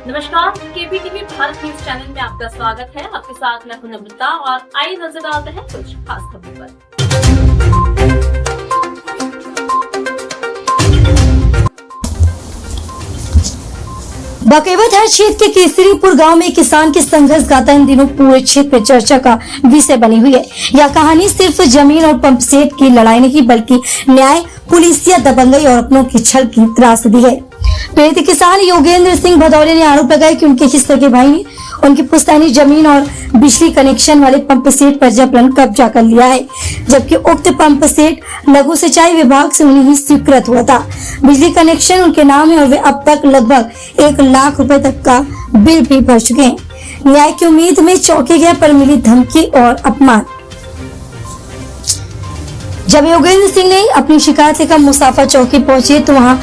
नमस्कार, केपीटीवी Bharat news channel में आपका स्वागत है। आपके साथ मैं हूं नम्रता और आइए नजर डालते हैं कुछ खास खबरों पर। बाकेवा थाना क्षेत्र के केसरीपुर गांव में किसान की संघर्ष गाथा इन दिनों पूरे क्षेत्र में चर्चा का विषय बनी हुई है। यह कहानी सिर्फ जमीन और पंप सेट की लड़ाई नहीं बल्कि न्याय, पुलिसिया दबंगई और अपनों की छल की त्रासदी है। पीड़ित किसान योगेंद्र सिंह भदौरे ने आरोप लगाया कि उनके हिस्से के भाई ने उनकी पुश्तैनी जमीन और बिजली कनेक्शन वाले पंप सेट पर जबरन कब्जा कर लिया है, जबकि उक्त पंप सेट लघु सिंचाई विभाग से उन्हें ही स्वीकृत हुआ था। बिजली कनेक्शन उनके नाम है और वे अब तक लगभग 1 लाख रुपए तक का बिल भी भर चुके हैं। न्याय की उम्मीद में चौंके गए पर मिली धमकी और अपमान। जब योगेंद्र सिंह ने अपनी शिकायत लेकर मुसाफा चौकी पहुंचे तो वहां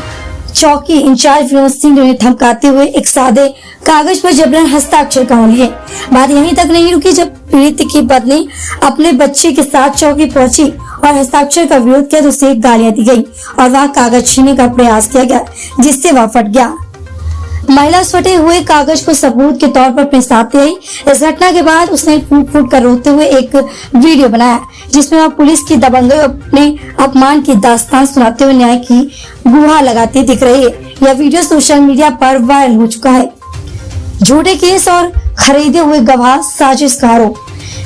चौकी इंचार्ज विनोद सिंह ने धमकाते हुए एक सादे कागज पर जबरन हस्ताक्षर कर लिए। बात यहीं तक नहीं रुकी जब पीड़ित की पत्नी अपने बच्चे के साथ चौकी पहुंची और हस्ताक्षर का विरोध किया तो उसे गालियां दी गई और वह कागज छीनने का प्रयास किया गया, जिससे वह फट गया। महिला उस फटे हुए कागज को सबूत के तौर पर अपने साथ ले आई। इस घटना के बाद उसने फूट फूट कर रोते हुए एक वीडियो बनाया, जिसमें वह पुलिस की दबंगई और अपने अपमान की दास्तान सुनाते हुए न्याय की गुहार लगाती दिख रही है। यह वीडियो सोशल मीडिया पर वायरल हो चुका है। झूठे केस और खरीदे हुए गवाह साजिश का आरोप।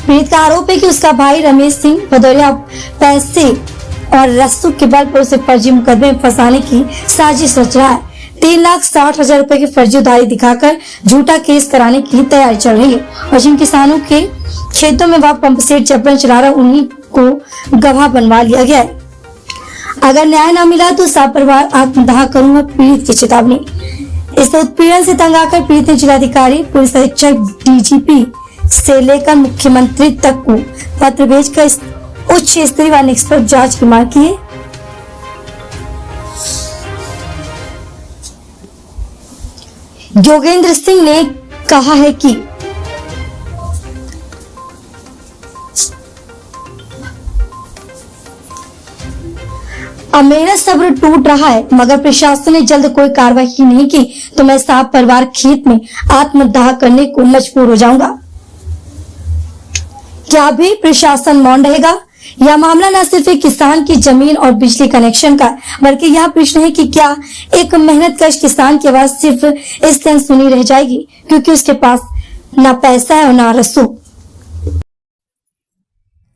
पीड़ित का आरोप है कि उसका भाई रमेश सिंह भदौरिया पैसे और रसूख के बल पर उसे फर्जी मुकदमे में फंसाने की साजिश रच रहा है। 3,60,000 रुपए की फर्जी उधारी दिखाकर झूठा केस कराने की तैयारी चल रही है और जिन किसानों के खेतों में वह पंप सेट जबरन चला रहा उन्हीं को गवाह बनवा लिया गया है। अगर न्याय न मिला तो सपरिवार आत्मदाह करूंगा, पीड़ित की चेतावनी। इस उत्पीड़न से तंग आकर पीड़ित ने जिलाधिकारी, पुलिस अधीक्षक, डीजीपी से लेकर मुख्यमंत्री तक को पत्र भेजकर उच्च स्तरीय व निष्पक्ष जांच की मांग की है। योगेंद्र सिंह ने कहा है कि अब मेरा सब्र टूट रहा है, मगर प्रशासन ने जल्द कोई कार्रवाई नहीं की तो मैं साहब परिवार खेत में आत्मदाह करने को मजबूर हो जाऊंगा। क्या भी प्रशासन मौन रहेगा? यह मामला न सिर्फ एक किसान की जमीन और बिजली कनेक्शन का, बल्कि यह प्रश्न है कि क्या एक मेहनतकश किसान की आवाज सिर्फ इसलिए सुनी रह जाएगी क्योंकि उसके पास न पैसा है और न रसूख।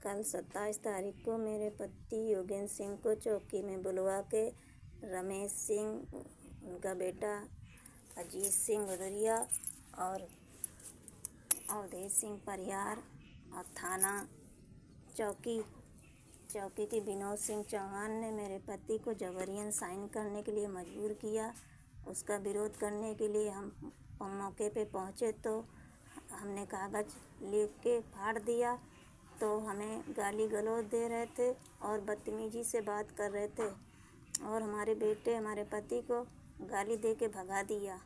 कल 27 तारीख को मेरे पति योगेंद्र सिंह को चौकी में बुलवा के रमेश सिंह, उनका बेटा अजीत सिंह भदौरिया और अवधेश सिंह परियार और थाना चौकी की विनोद सिंह चौहान ने मेरे पति को जबरियन साइन करने के लिए मजबूर किया। उसका विरोध करने के लिए हम मौके पे पहुँचे तो हमने कागज लेके फाड़ दिया तो हमें गाली गलौज दे रहे थे और बदतमीजी से बात कर रहे थे और हमारे बेटे हमारे पति को गाली दे के भगा दिया।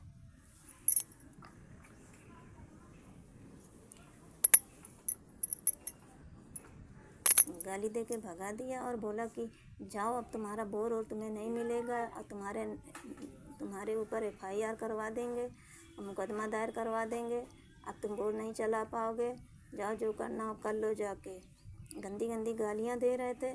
गाली दे के भगा दिया और बोला कि जाओ अब तुम्हारा बोर और तुम्हें नहीं मिलेगा और तुम्हारे ऊपर FIR करवा देंगे और मुकदमा दायर करवा देंगे। अब तुम बोर नहीं चला पाओगे, जाओ जो करना हो कर लो जाके। गंदी गंदी गालियां दे रहे थे।